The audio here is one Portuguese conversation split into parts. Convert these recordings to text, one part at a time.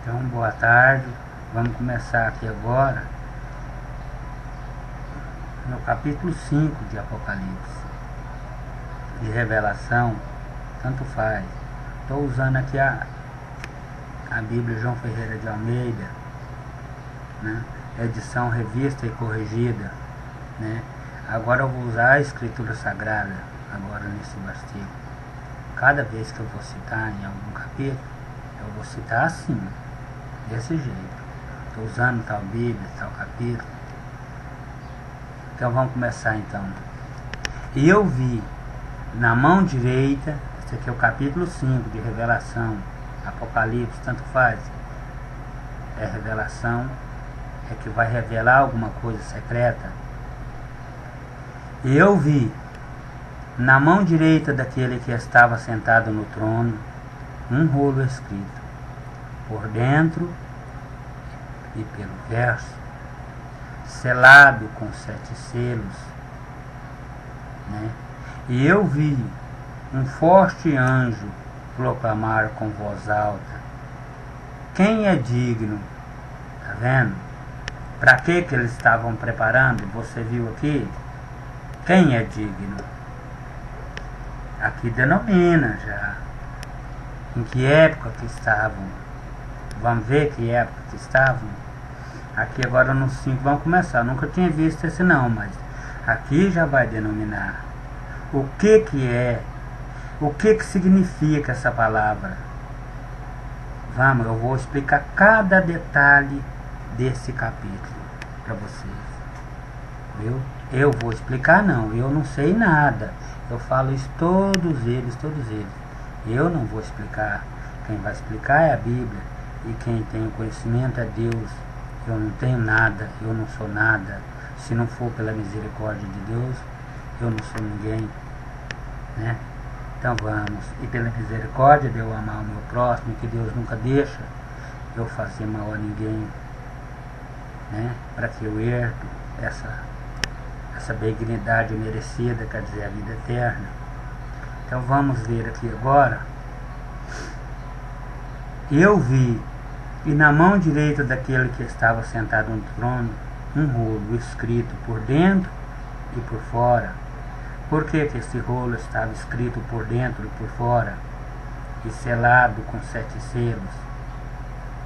Então, boa tarde. Vamos começar aqui agora no capítulo 5 de Apocalipse, de Revelação, tanto faz. Estou usando aqui a Bíblia João Ferreira de Almeida, né? Edição revista e corrigida, né? Agora eu vou usar a Escritura Sagrada, agora nesse versículo. Cada vez que eu vou citar em algum capítulo, eu vou citar assim, desse jeito. Estou usando tal Bíblia, tal capítulo. Então vamos começar então. E eu vi na mão direita, esse aqui é o capítulo 5 de Revelação, Apocalipse, tanto faz. É revelação, é que vai revelar alguma coisa secreta. E eu vi na mão direita daquele que estava sentado no trono um rolo escrito, por dentro e pelo verso, selado com 7 selos, né? E eu vi um forte anjo proclamar com voz alta: quem é digno? Tá vendo? Para que eles estavam preparando? Você viu aqui? Quem é digno? Aqui denomina já em que época que estavam. Vamos ver que época que estavam. Aqui agora no 5 vamos começar. Eu nunca tinha visto esse não, mas aqui já vai denominar o que é, o que significa essa palavra. Vamos, eu vou explicar cada detalhe desse capítulo para vocês. Viu? Eu vou explicar não, eu não sei nada. Eu falo isso todos eles. Eu não vou explicar. Quem vai explicar é a Bíblia. E quem tem o conhecimento é Deus. Eu não tenho nada, eu não sou nada. Se não for pela misericórdia de Deus, eu não sou ninguém, né? Então vamos. E pela misericórdia de eu amar o meu próximo, que Deus nunca deixa eu fazer mal a ninguém, né? Para que eu herdo essa benignidade merecida, quer dizer, a vida eterna. Então vamos ver aqui agora. Eu vi, e na mão direita daquele que estava sentado no trono, um rolo escrito por dentro e por fora. Por que esse rolo estava escrito por dentro e por fora, e selado com 7 selos?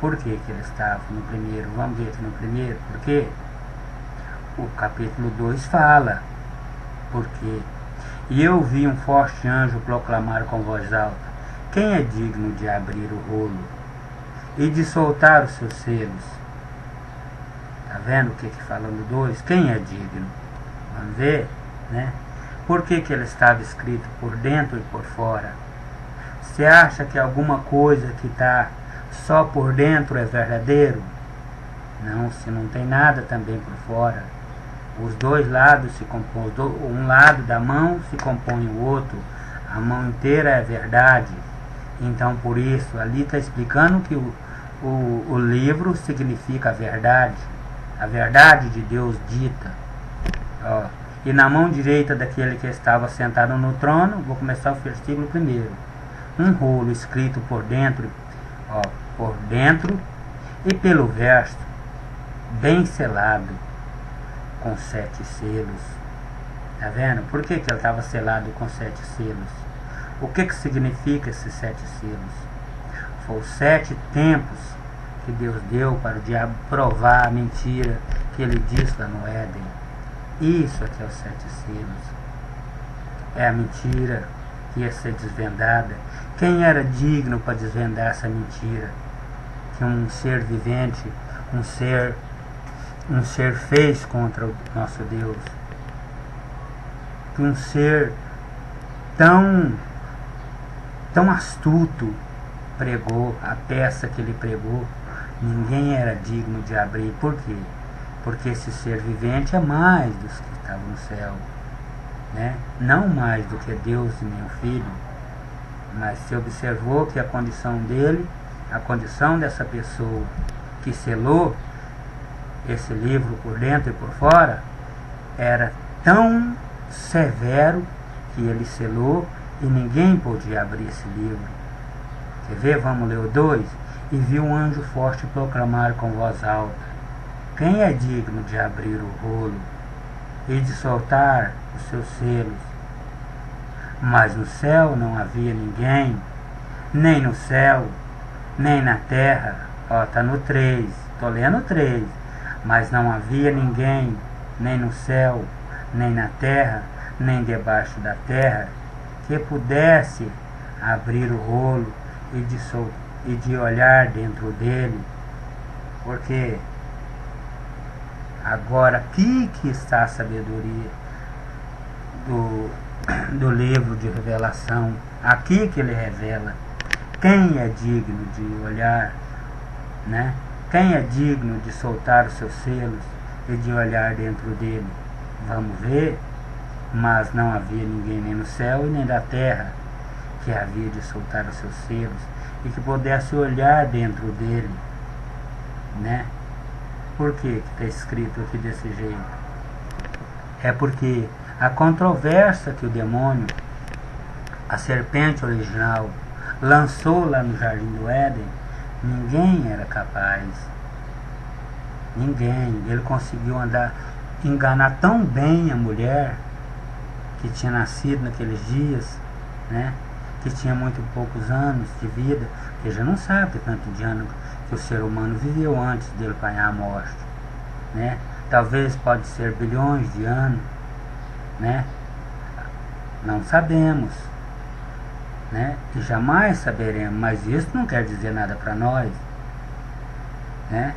Por que ele estava no primeiro? Vamos ver aqui no primeiro. Por quê? O capítulo 2 fala por quê. E eu vi um forte anjo proclamar com voz alta: quem é digno de abrir o rolo e de soltar os seus selos? Tá vendo o que fala no 2? Quem é digno? Vamos ver, né? Por que ele estava escrito por dentro e por fora? Você acha que alguma coisa que está só por dentro é verdadeiro? Não, se não tem nada também por fora. Os dois lados se compõem, um lado da mão se compõe o outro. A mão inteira é verdade. Então por isso, ali está explicando que o livro significa a verdade de Deus dita. Ó, e na mão direita daquele que estava sentado no trono, vou começar o versículo primeiro, um rolo escrito por dentro, ó, por dentro e pelo verso, bem selado com 7 selos. Tá vendo? Por que ele estava selado com 7 selos? O que significa esses 7 selos? Foi os 7 tempos que Deus deu para o diabo provar a mentira que ele disse lá no Éden. Isso aqui é os 7 selos. É a mentira que ia ser desvendada. Quem era digno para desvendar essa mentira? Que um ser vivente, um ser fez contra o nosso Deus. Que um ser tão astuto pregou a peça que ele pregou. Ninguém era digno de abrir. Por quê? Porque esse ser vivente é mais dos que estavam no céu, né? Não mais do que Deus e nem o Filho. Mas se observou que a condição dele, a condição dessa pessoa que selou esse livro por dentro e por fora, era tão severo que ele selou e ninguém podia abrir esse livro. Quer ver? Vamos ler o 2. E viu um anjo forte proclamar com voz alta: quem é digno de abrir o rolo e de soltar os seus selos? Mas no céu não havia ninguém, nem no céu, nem na terra. Ó, tá no 3, tô lendo o 3. Mas não havia ninguém, nem no céu, nem na terra, nem debaixo da terra, que pudesse abrir o rolo e de olhar dentro dele. Porque agora aqui que está a sabedoria do livro de revelação, aqui que ele revela quem é digno de olhar, né? Quem é digno de soltar os seus selos e de olhar dentro dele. Vamos ver. Mas não havia ninguém nem no céu e nem na terra que havia de soltar os seus selos e que pudesse olhar dentro dele, né? Por que está escrito aqui desse jeito? É porque a controvérsia que o demônio, a serpente original, lançou lá no Jardim do Éden, ninguém era capaz. Ninguém. Ele conseguiu enganar tão bem a mulher que tinha nascido naqueles dias, né? Que tinha muito poucos anos de vida, que já não sabe tanto de ano que o ser humano viveu antes dele apanhar a morte, né? Talvez pode ser bilhões de anos, né? Não sabemos, né? E jamais saberemos, mas isso não quer dizer nada para nós, né?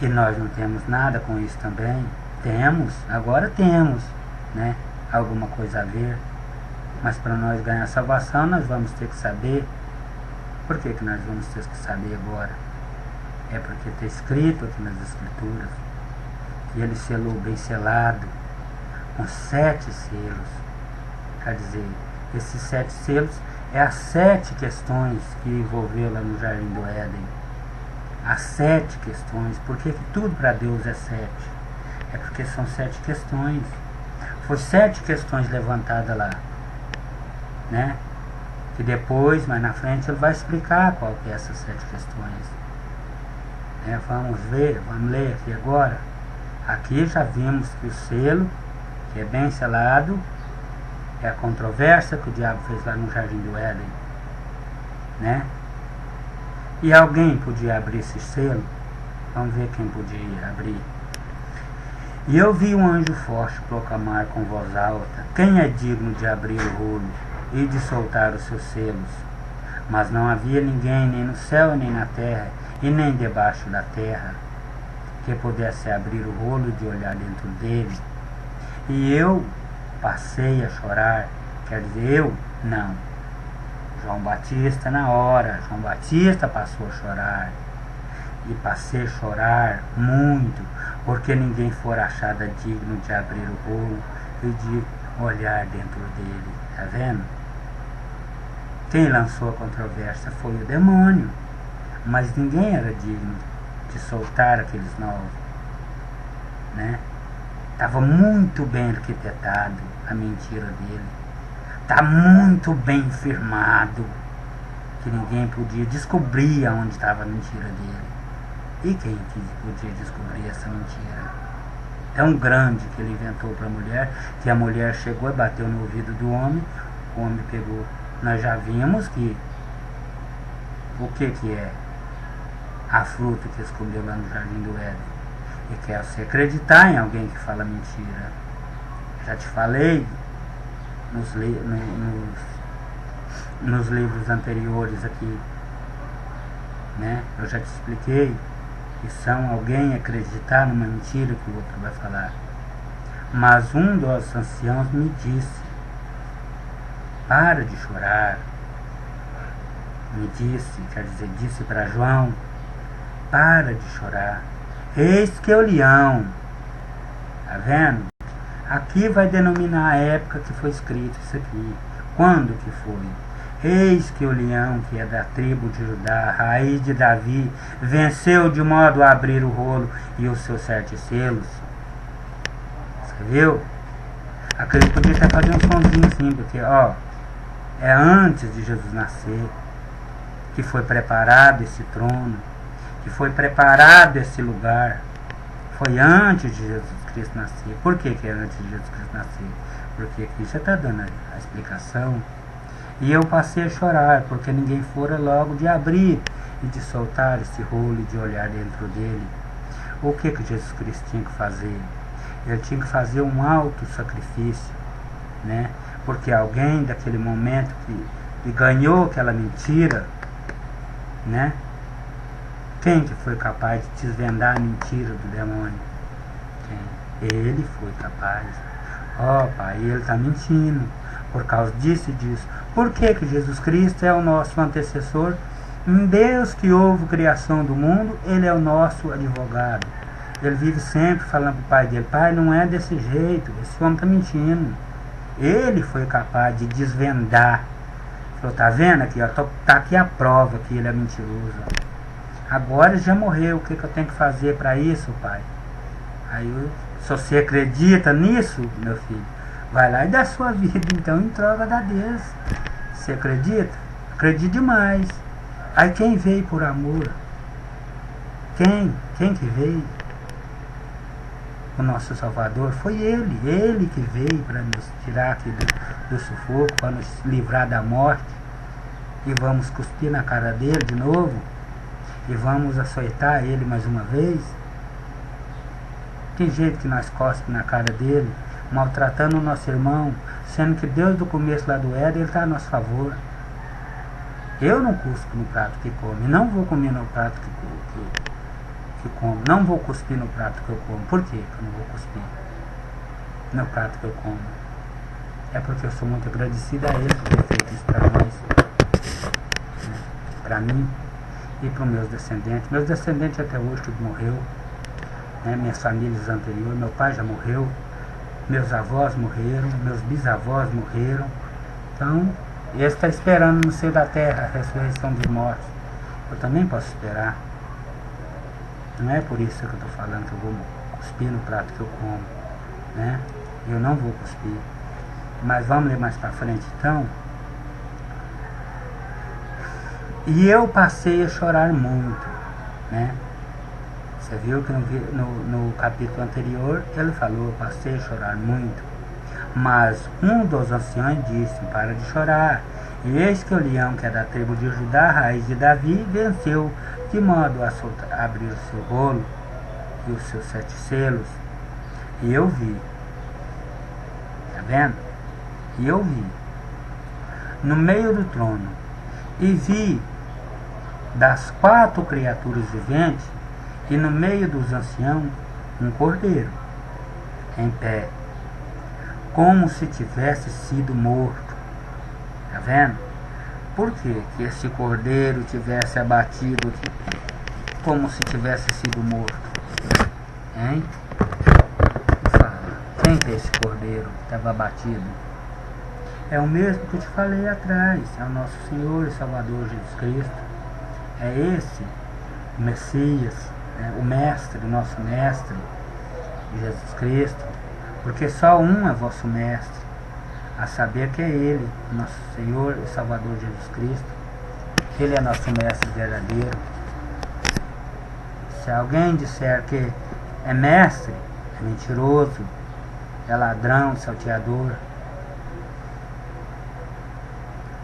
E nós não temos nada com isso também. Agora temos, né? Alguma coisa a ver, mas para nós ganhar salvação nós vamos ter que saber. Por que nós vamos ter que saber agora? É porque está escrito aqui nas Escrituras que ele selou bem selado com 7 selos. Quer dizer, esses 7 selos é as 7 questões que envolveu lá no Jardim do Éden. As 7 questões. Por que tudo para Deus é 7? É porque são 7 questões. Foi 7 questões levantadas lá, né? Que depois, mais na frente, ele vai explicar qual que é essas 7 questões. Vamos ver, vamos ler aqui agora. Aqui já vimos que o selo, que é bem selado, é a controvérsia que o diabo fez lá no Jardim do Éden, né? E alguém podia abrir esse selo? Vamos ver quem podia abrir. E eu vi um anjo forte proclamar com voz alta: quem é digno de abrir o rolo e de soltar os seus selos? Mas não havia ninguém, nem no céu, nem na terra, e nem debaixo da terra, que pudesse abrir o rolo e de olhar dentro dele. E eu passei a chorar. Quer dizer, eu não. João Batista na hora. João Batista passou a chorar. E passei a chorar muito, porque ninguém for achada digno de abrir o rolo e de olhar dentro dele. Tá vendo? Quem lançou a controvérsia foi o demônio, mas ninguém era digno de soltar aqueles 9, né? Estava muito bem arquitetado a mentira dele. Está muito bem firmado, que ninguém podia descobrir aonde estava a mentira dele. E quem que podia descobrir essa mentira? Tão grande que ele inventou para a mulher, que a mulher chegou e bateu no ouvido do homem, o homem pegou. Nós já vimos que o que é a fruta que escondeu lá no Jardim do Éden. E quer você acreditar em alguém que fala mentira. Já te falei nos livros anteriores aqui, né? Eu já te expliquei que são alguém acreditar numa mentira que o outro vai falar. Mas um dos anciãos me disse: para de chorar. Me disse, quer dizer, disse para João: para de chorar. Eis que o leão. Tá vendo? Aqui vai denominar a época que foi escrito isso aqui. Quando que foi? Eis que o leão, que é da tribo de Judá, raiz de Davi, venceu de modo a abrir o rolo e os seus 7 selos. Você viu? Aqui ele podia até fazer um sonzinho assim, porque ó, é antes de Jesus nascer. que foi preparado esse trono, que foi preparado esse lugar. Foi antes de Jesus Cristo nascer. Por que é antes de Jesus Cristo nascer? Porque aqui já está dando a explicação. E eu passei a chorar, porque ninguém fora logo de abrir e de soltar esse rolo e de olhar dentro dele. O que Jesus Cristo tinha que fazer? Ele tinha que fazer um alto sacrifício, né? Porque alguém daquele momento que ganhou aquela mentira, né? Quem que foi capaz de desvendar a mentira do demônio? Quem? Ele foi capaz. Ó, Pai, ele está mentindo por causa disso e disso. Por que Jesus Cristo é o nosso antecessor? Em Deus que houve a criação do mundo, ele é o nosso advogado. Ele vive sempre falando para o Pai dele: Pai, não é desse jeito, esse homem está mentindo. Ele foi capaz de desvendar. Falou: tá vendo aqui, ó, tá aqui a prova que ele é mentiroso. Agora já morreu, o que eu tenho que fazer para isso, Pai? Aí, se você acredita nisso, meu filho, vai lá e dá a sua vida, então, em troca da Deus. Você acredita? Acredite demais. Aí quem veio por amor? Quem que veio? O nosso Salvador foi Ele que veio para nos tirar aqui do sufoco, para nos livrar da morte. E vamos cuspir na cara dele de novo? E vamos açoitar ele mais uma vez? Que jeito que nós cospemos na cara dele, maltratando o nosso irmão, sendo que Deus do começo lá do Éden, Ele está a nosso favor. Eu não cuspo no prato que come, não vou comer no prato que como, não vou cuspir no prato que eu como. Por que eu não vou cuspir no prato que eu como? É porque eu sou muito agradecido a Ele por ter feito isso para nós, né? Para mim e para os meus descendentes. Meus descendentes até hoje tudo morreu, né? Minhas famílias anteriores, meu pai já morreu, meus avós morreram, meus bisavós morreram. Então, ele está esperando no seio da terra a ressurreição dos mortos. Eu também posso esperar. Não é por isso que eu estou falando que eu vou cuspir no prato que eu como, né? Eu não vou cuspir. Mas vamos ler mais para frente então. E eu passei a chorar muito, né? Você viu que no capítulo anterior ele falou: eu passei a chorar muito. Mas um dos anciões disse: para de chorar. E eis que o leão, que é da tribo de Judá, a raiz de Davi, venceu, de modo a abrir o seu rolo e os seus 7 selos. E eu vi, tá vendo? E eu vi no meio do trono, e vi das 4 criaturas viventes, e no meio dos anciãos, um cordeiro em pé, como se tivesse sido morto. Tá vendo? Por que esse cordeiro tivesse abatido aqui, como se tivesse sido morto? Hein? Fala. Quem que é esse cordeiro que estava abatido? É o mesmo que eu te falei atrás. É o nosso Senhor e Salvador Jesus Cristo. É esse o Messias, né? O Mestre, o nosso Mestre, Jesus Cristo. Porque só um é vosso Mestre, a saber que é Ele, nosso Senhor e Salvador Jesus Cristo. Ele é nosso Mestre verdadeiro. Se alguém disser que é mestre, é mentiroso, é ladrão, salteador.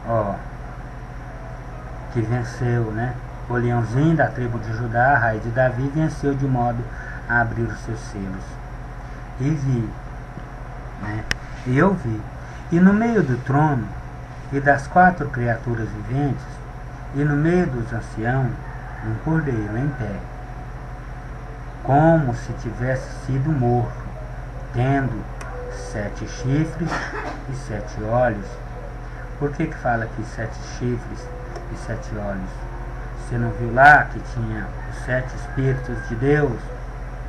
Ó, que venceu, né? O leãozinho da tribo de Judá, a raiz de Davi, venceu de modo a abrir os seus selos. E vi, né? E eu vi. E no meio do trono, e das 4 criaturas viventes, e no meio dos anciãos, um cordeiro em pé, como se tivesse sido morto, tendo 7 chifres e 7 olhos. Por que fala aqui 7 chifres e 7 olhos? Você não viu lá que tinha os 7 Espíritos de Deus,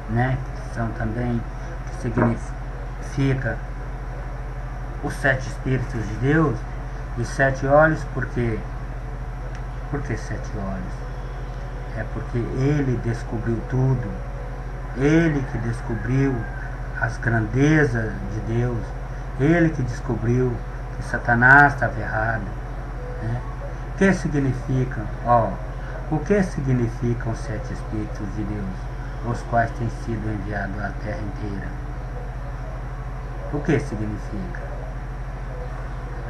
né? Que são também, que significa os 7 Espíritos de Deus, e 7 olhos. Por quê? Por que 7 olhos? É porque Ele descobriu tudo. Ele que descobriu as grandezas de Deus. Ele que descobriu que Satanás estava errado, né? que significam, o que significam os 7 Espíritos de Deus, os quais têm sido enviados à terra inteira? O que significa?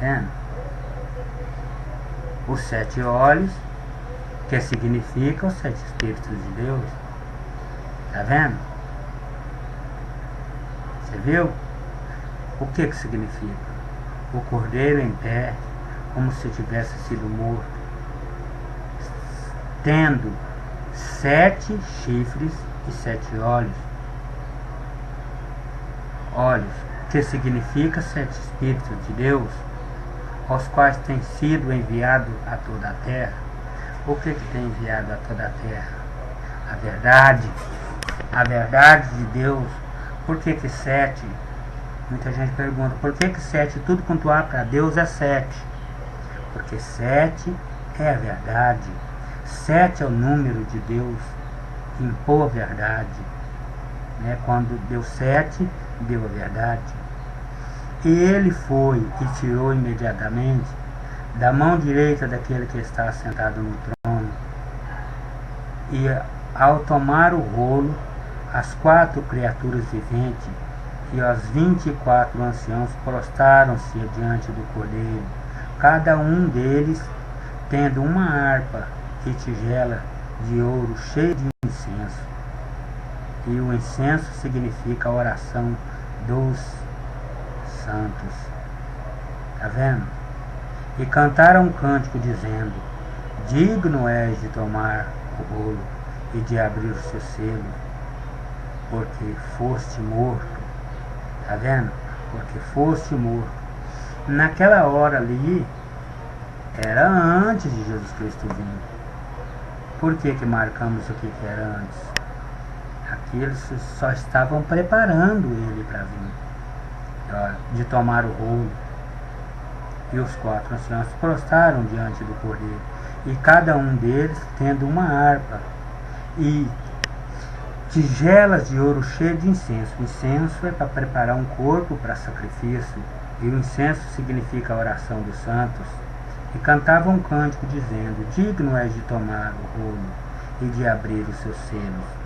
Tá vendo? Os 7 olhos, que significam os 7 Espíritos de Deus. Tá vendo? Você viu? O que significa? O cordeiro em pé, como se tivesse sido morto, tendo 7 chifres e 7 olhos. Olhos, que significa 7 Espíritos de Deus, aos quais tem sido enviado a toda a terra. O que tem enviado a toda a terra? A verdade de Deus. Por que 7? Muita gente pergunta, por que 7? Tudo quanto há para Deus é 7. Porque 7 é a verdade. 7 é o número de Deus que impôs a verdade. Né? Quando deu 7, deu a verdade. E ele foi e tirou imediatamente da mão direita daquele que está sentado no trono. E ao tomar o rolo, as 4 criaturas viventes e os 24 anciãos prostraram-se diante do Cordeiro, cada um deles tendo uma harpa e tigela de ouro cheia de incenso. E o incenso significa a oração dos santos. Tá vendo? E cantaram um cântico dizendo: digno és de tomar o rolo e de abrir o seu selo, porque foste morto. Tá vendo? Porque foste morto. Naquela hora ali, era antes de Jesus Cristo vir. Por que marcamos o que era antes? Aqueles só estavam preparando ele para vir, de tomar o rolo. E os 4 anciãos prostraram diante do Cordeiro, e cada um deles tendo uma harpa e tigelas de ouro cheio de incenso. O incenso é para preparar um corpo para sacrifício, e o incenso significa a oração dos santos. E cantavam um cântico dizendo: digno és de tomar o rolo e de abrir os seus selos.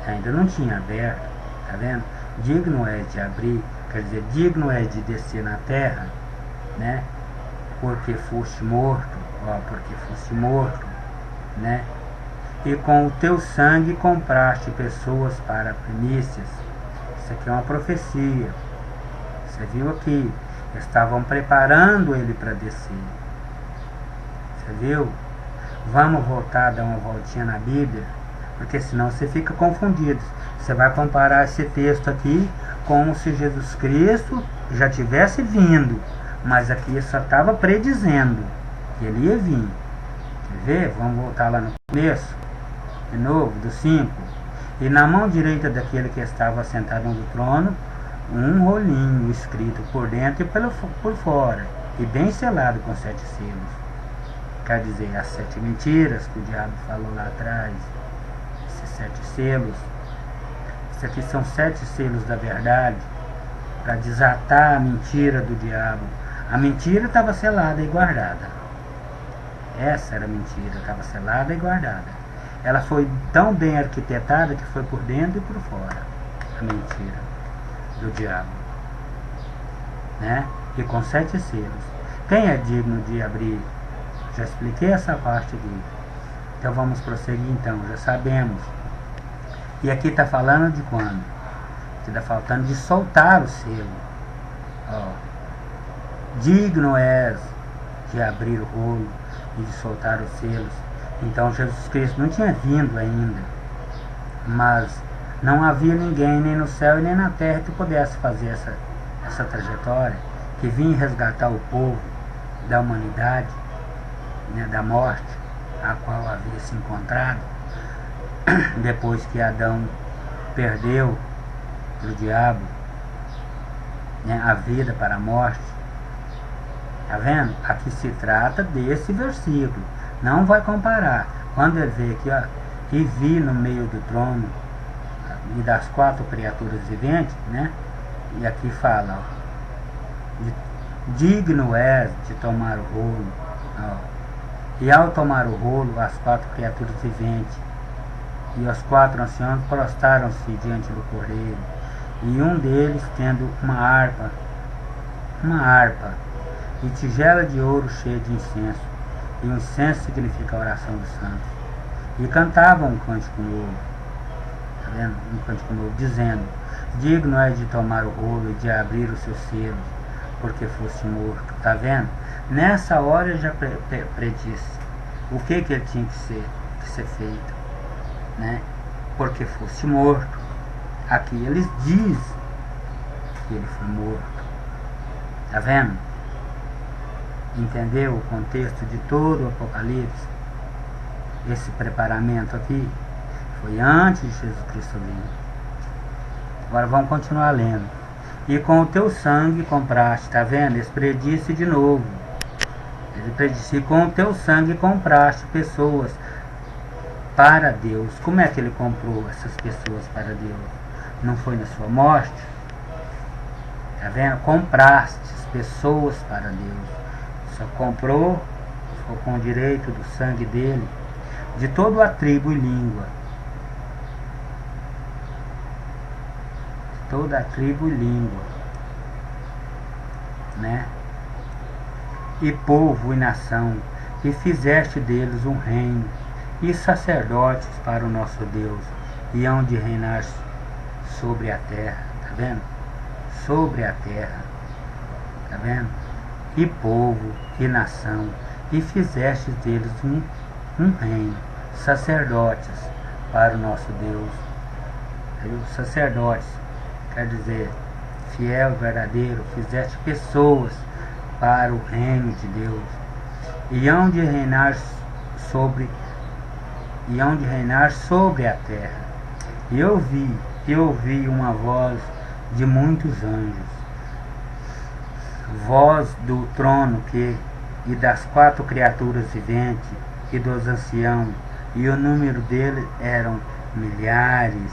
Ainda não tinha aberto, tá vendo? Digno és de abrir, quer dizer, digno és de descer na terra, né? Porque foste morto, porque foste morto, né? E com o teu sangue compraste pessoas para primícias. Isso aqui é uma profecia. Você viu aqui? Estavam preparando ele para descer. Você viu? Vamos voltar a dar uma voltinha na Bíblia, porque senão você fica confundido. Você vai comparar esse texto aqui como se Jesus Cristo já tivesse vindo, mas aqui só estava predizendo que ele ia vir. Quer ver? Vamos voltar lá no começo, de novo, do 5. E na mão direita daquele que estava sentado no trono, um rolinho escrito por dentro e por fora, e bem selado com 7 selos. Quer dizer, as 7 mentiras que o diabo falou lá atrás. Esses 7 selos. Isso aqui são 7 selos da verdade, para desatar a mentira do diabo. A mentira estava selada e guardada. Essa era a mentira, estava selada e guardada. Ela foi tão bem arquitetada que foi por dentro e por fora. A mentira do diabo, né? E com 7 selos. Quem é digno de abrir? Já expliquei essa parte aqui. Então vamos prosseguir então, já sabemos. E aqui está falando de quando? Aqui está falando de soltar o selo. Digno és de abrir o rolo e de soltar os selos. Então Jesus Cristo não tinha vindo ainda, mas não havia ninguém nem no céu e nem na terra que pudesse fazer essa trajetória, que vinha resgatar o povo da humanidade, né, da morte a qual havia se encontrado depois que Adão perdeu para o diabo, né, a vida para a morte. Tá vendo? Aqui se trata desse versículo. Não vai comparar. Quando ele vê aqui, e vi no meio do trono e das 4 criaturas viventes, né? E aqui fala, digno és de tomar o rolo, E ao tomar o rolo, as 4 criaturas viventes e os 4 anciãos prostaram-se diante do cordeiro, e um deles tendo uma harpa e tigela de ouro cheia de incenso, e o incenso significa a oração dos santos, e cantavam um cântico novo, tá vendo? Um cântico novo, dizendo: digno é de tomar o rolo e de abrir os seus selos, porque foste morto. Tá vendo? Nessa hora eu já predisse o que ele tinha que ser feito, né? Porque foste morto. Aqui eles dizem que ele foi morto. Tá vendo? Entendeu o contexto de todo o Apocalipse? Esse preparamento aqui foi antes de Jesus Cristo vir. Agora vamos continuar lendo. E com o teu sangue compraste, tá vendo? Ele predisse de novo. Ele predisse: e com o teu sangue compraste pessoas para Deus. Como é que ele comprou essas pessoas para Deus? Não foi na sua morte? Tá vendo? Compraste pessoas para Deus. Só comprou, ficou com o direito do sangue dele, de toda a tribo e língua. De toda a tribo e língua, né? E povo e nação, e fizeste deles um reino, e sacerdotes para o nosso Deus, e hão de reinar sobre a terra. Tá vendo? Sobre a terra. Tá vendo? E povo e nação, e fizeste deles um reino, sacerdotes para o nosso Deus. Sacerdotes quer dizer fiel, verdadeiro. Fizeste pessoas para o reino de Deus, e hão de reinar sobre a terra. E eu ouvi uma voz de muitos anjos, voz do trono e das 4 criaturas viventes e dos anciãos, e o número deles eram milhares,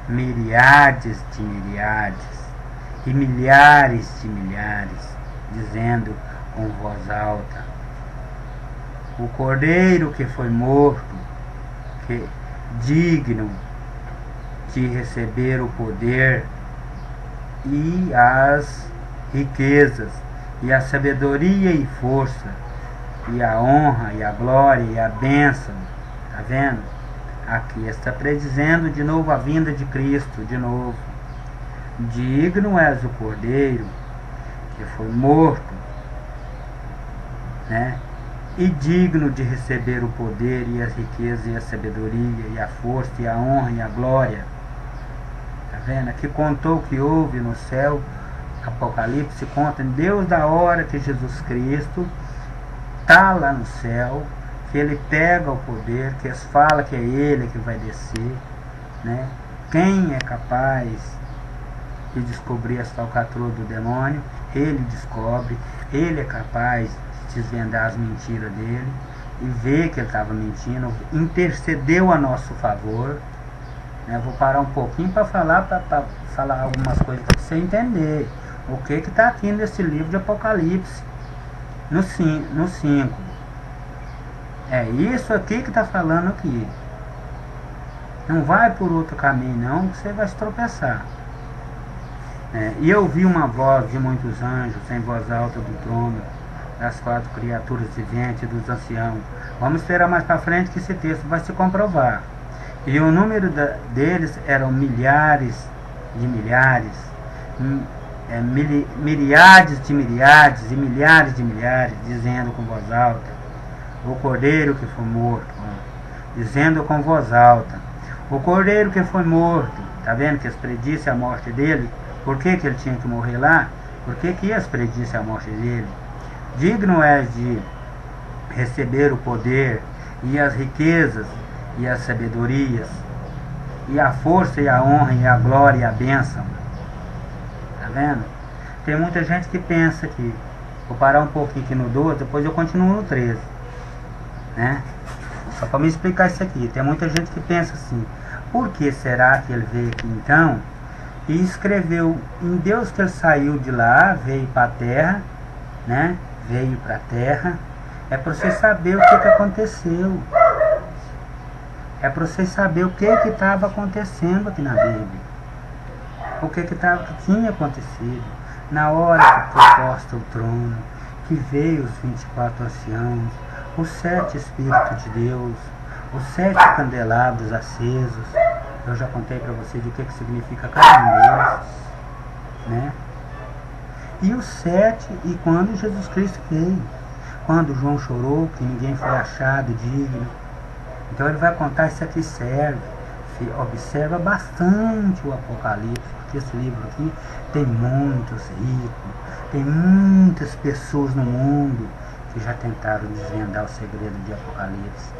milhares de milhares e milhares de milhares, dizendo com voz alta: o cordeiro que foi morto, que digno de receber o poder e as riquezas e a sabedoria e força e a honra e a glória e a bênção. Tá vendo? Aqui está predizendo de novo a vinda de Cristo, de novo. Digno és o cordeiro que foi morto, né? E digno de receber o poder e as riquezas e a sabedoria e a força e a honra e a glória. Tá vendo? Aqui contou o que houve no céu. Apocalipse conta em Deus da hora que Jesus Cristo está lá no céu, que ele pega o poder, que eles falam que é ele que vai descer, né? Quem é capaz de descobrir as falcatruas do demônio? Ele descobre. Ele é capaz de desvendar as mentiras dele e ver que ele estava mentindo, intercedeu a nosso favor, né? Vou parar um pouquinho para falar algumas coisas para você entender o que está aqui nesse livro de Apocalipse, no 5. É isso aqui que está falando aqui. Não vai por outro caminho não, que você vai se tropeçar. E eu vi uma voz de muitos anjos em voz alta do trono, das 4 criaturas viventes e dos anciãos. Vamos esperar mais para frente que esse texto vai se comprovar. E o número deles eram milhares de milhares, milhares de milhares e milhares de milhares, dizendo com voz alta: o cordeiro que foi morto, dizendo com voz alta: o cordeiro que foi morto. Tá vendo que eles predisse a morte dele? Por que ele tinha que morrer lá? Por que eles predisse a morte dele? Digno és de receber o poder e as riquezas e as sabedorias e a força e a honra e a glória e a bênção. Tá vendo? Tem muita gente que pensa que... Vou parar um pouquinho aqui no 12, depois eu continuo no 13, né? Só para me explicar isso aqui. Tem muita gente que pensa assim: por que será que ele veio aqui então e escreveu em Deus que ele saiu de lá, veio para a terra, né? Veio para a terra É para você saber o que aconteceu. É para você saber o que estava acontecendo aqui na Bíblia. O que tinha acontecido. Na hora que foi posto o trono, que veio os 24 anciãos, os 7 Espíritos de Deus, os 7 candelabros acesos. Eu já contei para vocês o que significa cada um deles, né? E os 7, e quando Jesus Cristo veio, quando João chorou, que ninguém foi achado digno. Então ele vai contar isso aqui, observa bastante o Apocalipse, porque esse livro aqui tem muitos ricos, tem muitas pessoas no mundo que já tentaram desvendar o segredo de Apocalipse.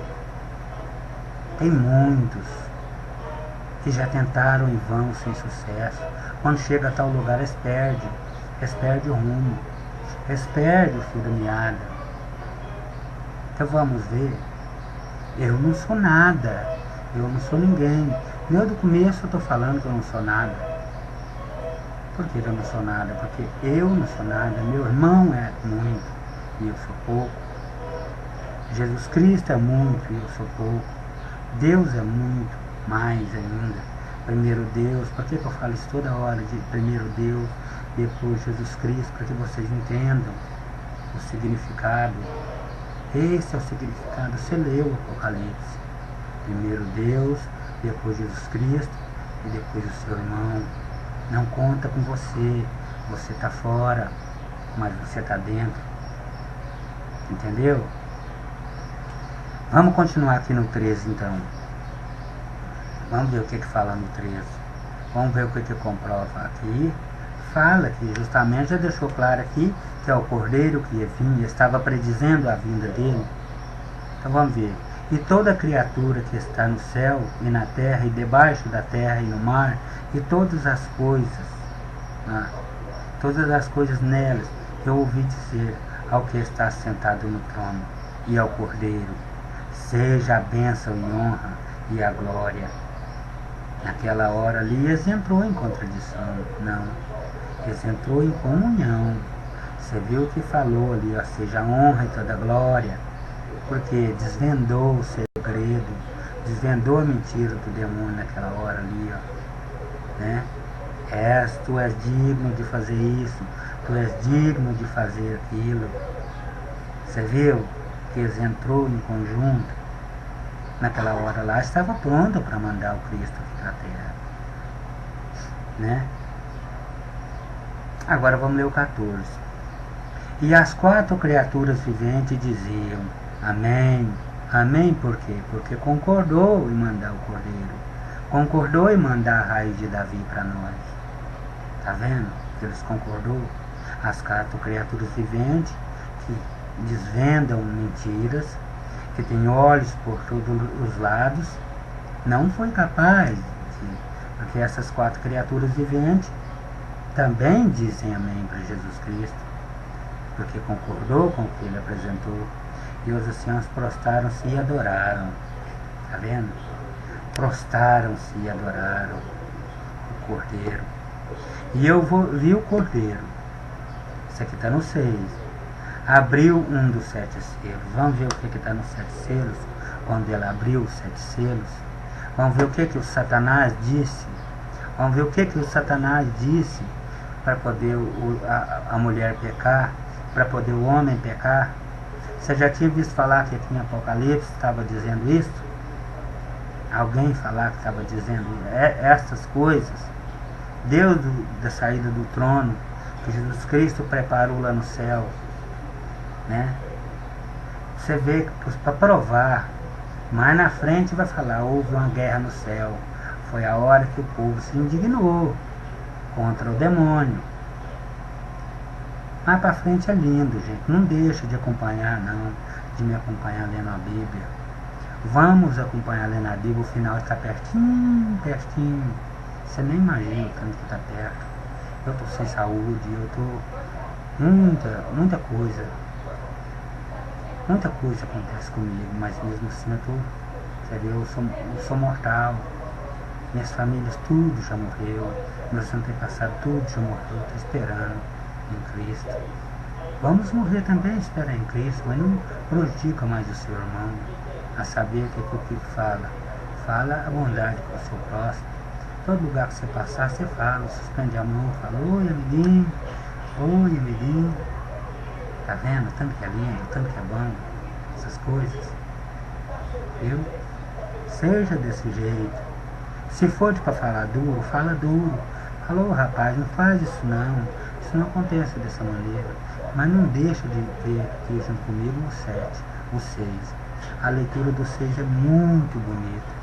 Tem muitos que já tentaram em vão, sem sucesso. Quando chega a tal lugar, eles perdem o rumo, eles perdem o fio da meada. Então vamos ver, eu não sou nada, eu não sou ninguém. Desde o começo eu estou falando que eu não sou nada. Por que eu não sou nada? Porque eu não sou nada, meu irmão é muito e eu sou pouco. Jesus Cristo é muito e eu sou pouco. Deus é muito mais ainda. Primeiro Deus, por que eu falo isso toda hora de primeiro Deus, depois Jesus Cristo, para que vocês entendam o significado. Esse é o significado. Você leu o Apocalipse. Primeiro Deus, depois Jesus Cristo e depois o seu irmão. Não conta com você. Você está fora, mas você está dentro. Entendeu? Vamos continuar aqui no 13 então. Vamos ver o que fala no 13. Vamos ver o que comprova aqui. Fala que justamente já deixou claro aqui que é o Cordeiro que ia vir, estava predizendo a vinda dele. Então vamos ver. E toda criatura que está no céu e na terra e debaixo da terra e no mar, e todas as coisas nelas, eu ouvi dizer ao que está sentado no trono e ao Cordeiro, seja a bênção e honra e a glória. Naquela hora ali eles entrou em contradição, não. Eles entrou em comunhão. Você viu o que falou ali, ó, seja a honra e toda a glória, porque desvendou o segredo, desvendou a mentira do demônio naquela hora ali, ó, né? Tu és digno de fazer isso, tu és digno de fazer aquilo. Você viu que eles entrou em conjunto? Naquela hora lá estava pronto para mandar o Cristo aqui para a terra, né? Agora vamos ler o 14. E as 4 criaturas viventes diziam, amém, amém, por quê? Porque concordou em mandar o Cordeiro, concordou em mandar a raiz de Davi para nós. Tá vendo? Eles concordou. As 4 criaturas viventes que desvendam mentiras, que tem olhos por todos os lados, não foi capaz porque essas 4 criaturas viventes também dizem amém para Jesus Cristo, porque concordou com o que ele apresentou. E os anciãos prostaram-se e adoraram. Tá vendo? Prostaram-se e adoraram o Cordeiro. E eu vi o Cordeiro. Isso aqui está no 6. Abriu um dos 7 selos. Vamos ver o que está nos 7 selos. Quando ele abriu os 7 selos. Vamos ver o que o Satanás disse. Vamos ver o que o Satanás disse para poder a mulher pecar, para poder o homem pecar. Você já tinha visto falar que aqui em Apocalipse estava dizendo isso? Alguém falar que estava dizendo essas coisas? Deus da saída do trono, que Jesus Cristo preparou lá no céu, né? Você vê para provar, mais na frente vai falar, houve uma guerra no céu. Foi a hora que o povo se indignou contra o demônio. Mais para frente é lindo, gente. Não deixa de acompanhar, não. De me acompanhar lendo a Bíblia. Vamos acompanhar lendo a Bíblia. O final está pertinho, pertinho. Você nem imagina o tanto que está perto. Eu estou sem saúde, eu estou... Muita coisa. Muita coisa acontece comigo, mas mesmo assim eu estou... Eu sou mortal. Minhas famílias, tudo já morreu. Meus antepassados, tudo já morreu. Estou esperando em Cristo. Vamos morrer também, espera em Cristo, mas não prejudica mais o seu irmão. A saber que o que fala a bondade com o seu próximo. Todo lugar que você passar, você fala, suspende a mão, fala, oi amiguinho, oi amiguinho. Tá vendo? Tanto que é lindo, tanto que é bom, essas coisas. Viu? Seja desse jeito. Se for para falar duro, fala duro. Falou, rapaz, não faz isso não. Isso não acontece dessa maneira. Mas não deixa de ver aqui junto comigo o 6. A leitura do 6 é muito bonita.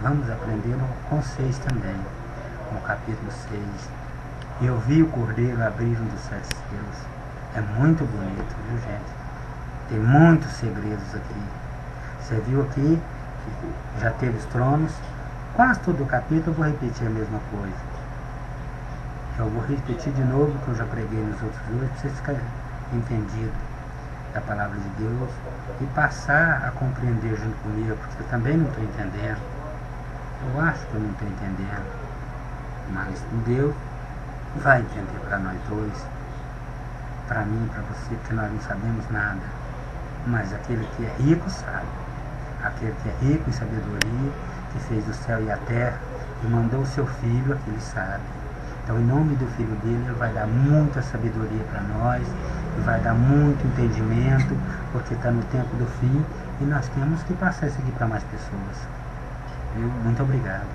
Vamos aprender com o 6 também. No capítulo 6. Eu vi o cordeiro abrir um dos 7 selos. É muito bonito, viu gente? Tem muitos segredos aqui. Você viu aqui que já teve os tronos. Quase todo o capítulo eu vou repetir a mesma coisa. Eu vou repetir de novo o que eu já preguei nos outros dois, para vocês ficarem entendidos da palavra de Deus e passar a compreender junto comigo, porque eu também não estou entendendo. Eu acho que eu não estou entendendo, mas Deus vai entender para nós dois, para mim e para você, porque nós não sabemos nada. Mas aquele que é rico sabe, aquele que é rico em sabedoria, que fez o céu e a terra e mandou o seu filho, aquele sabe. Então, em nome do Filho dele, ele vai dar muita sabedoria para nós, e vai dar muito entendimento, porque está no tempo do fim, e nós temos que passar isso aqui para mais pessoas. Viu? Muito obrigado.